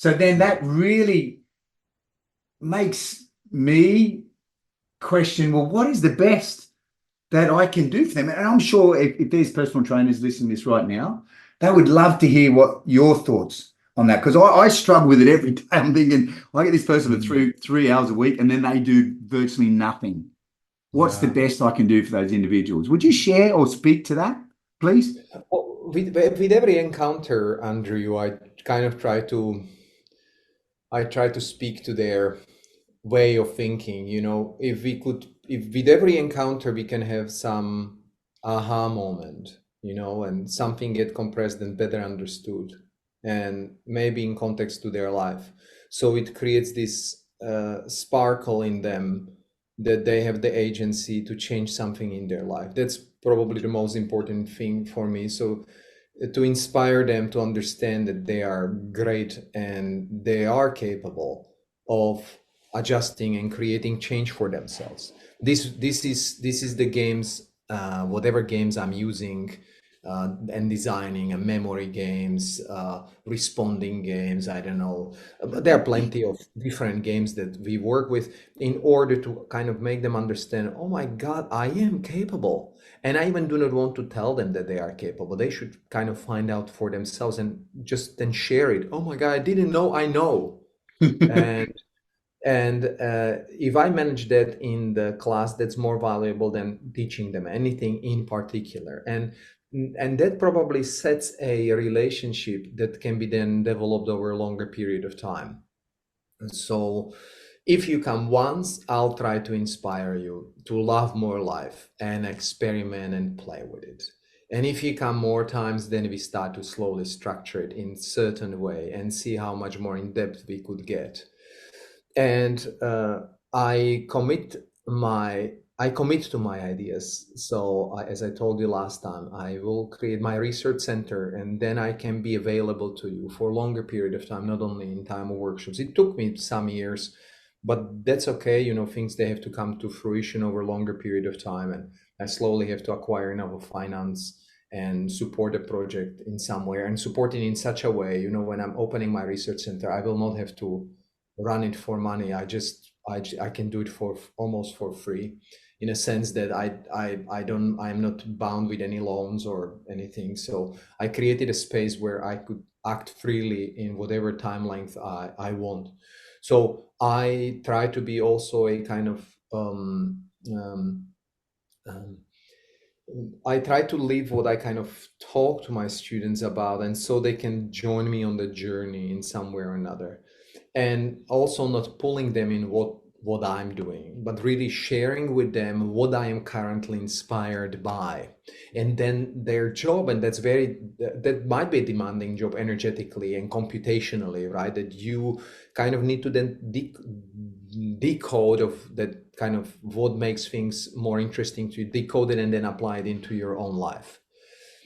So then that really makes me question, well, what is the best that I can do for them? And I'm sure if there's personal trainers listening to this right now, they would love to hear what your thoughts on that, because I struggle with it every day. I'm thinking, I get this person for three hours a week and then they do virtually nothing. What's the best I can do for those individuals? Would you share or speak to that, please? Well, with every encounter, Andrew, kind of try to speak to their way of thinking. If with every encounter we can have some aha moment, and something get compressed and better understood, and maybe in context to their life. So it creates this sparkle in them that they have the agency to change something in their life. That's probably the most important thing for me. So to inspire them to understand that they are great and they are capable of adjusting and creating change for themselves. This is the games, whatever games I'm using and designing, and memory games, responding games, I don't know. There are plenty of different games that we work with in order to kind of make them understand, oh my God, I am capable. And I even do not want to tell them that they are capable. They should kind of find out for themselves and just then share it. Oh my God, I didn't know, I know. And if I manage that in the class, that's more valuable than teaching them anything in particular. And that probably sets a relationship that can be then developed over a longer period of time. And so if you come once, I'll try to inspire you to love more life and experiment and play with it. And if you come more times, then we start to slowly structure it in certain way and see how much more in depth we could get. And I commit to my ideas. So as I told you last time, I will create my research center, and then I can be available to you for a longer period of time, not only in time of workshops. It took me some years, but that's okay. Things, they have to come to fruition over a longer period of time, and I slowly have to acquire enough finance and support the project in some way, and support it in such a way, when I'm opening my research center, I will not have to run it for money. I can do it for almost for free, in a sense that I'm not bound with any loans or anything. So I created a space where I could act freely in whatever time length I want. So I try to be also a kind of I try to live what I kind of talk to my students about, and so they can join me on the journey in some way or another. And also not pulling them in what I'm doing, but really sharing with them what I am currently inspired by. And then their job, and that might be a demanding job energetically and computationally, right? That you kind of need to then decode of that kind of what makes things more interesting to you, decode it and then apply it into your own life.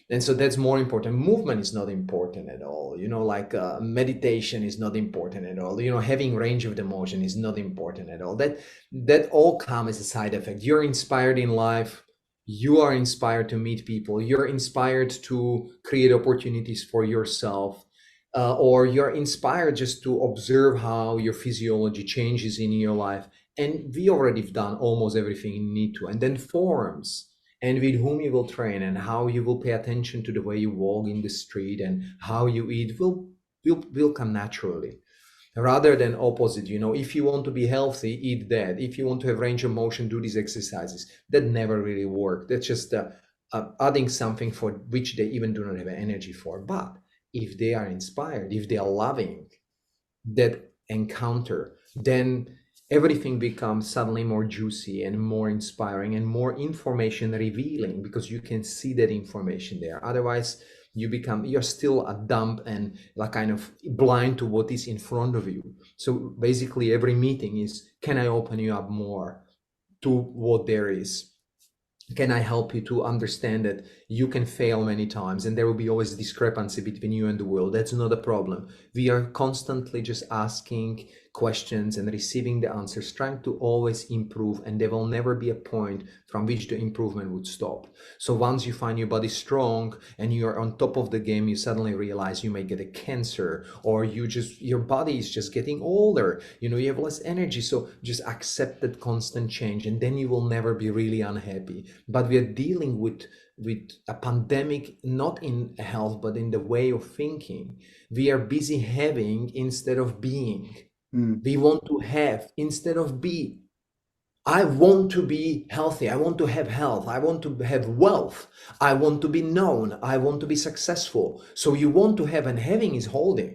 And so that's more important. Movement is not important at all. Like meditation is not important at all. Having range of emotion is not important at all. That all comes as a side effect. You're inspired in life. You are inspired to meet people. You're inspired to create opportunities for yourself. Or you're inspired just to observe how your physiology changes in your life. And we already have done almost everything you need to. And then forms, and with whom you will train, and how you will pay attention to the way you walk in the street and how you eat will come naturally, rather than opposite. If you want to be healthy, eat that. If you want to have range of motion, do these exercises. That never really work. That's just adding something for which they even do not have energy for. But if they are inspired, if they are loving that encounter, then everything becomes suddenly more juicy and more inspiring and more information revealing, because you can see that information there. Otherwise, you're still a dumb and like kind of blind to what is in front of you. So basically every meeting is, can I open you up more to what there is? Can I help you to understand that you can fail many times and there will be always discrepancy between you and the world? That's not a problem. We are constantly just asking questions and receiving the answers, trying to always improve, and there will never be a point from which the improvement would stop. So once you find your body strong and you're on top of the game, you suddenly realize you may get a cancer, or your body is just getting older, you have less energy. So just accept that constant change, and then you will never be really unhappy. But we are dealing with a pandemic, not in health, but in the way of thinking. We are busy having instead of being. We want to have instead of be. I want to be healthy. I want to have health. I want to have wealth. I want to be known. I want to be successful. So you want to have, and having is holding.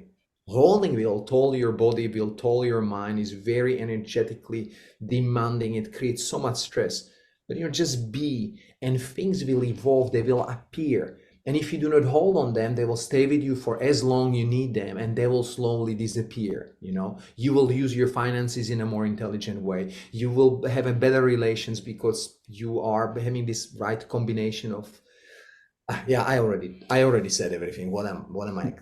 Holding will toll your body, will toll your mind, is very energetically demanding. It creates so much stress. But just be, and things will evolve. They will appear. And if you do not hold on them, they will stay with you for as long you need them, and they will slowly disappear. You will use your finances in a more intelligent way. You will have a better relations because you are having this right combination of. Yeah, I already said everything. What am I?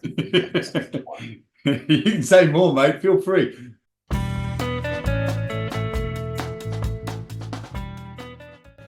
You can say more, mate. Feel free.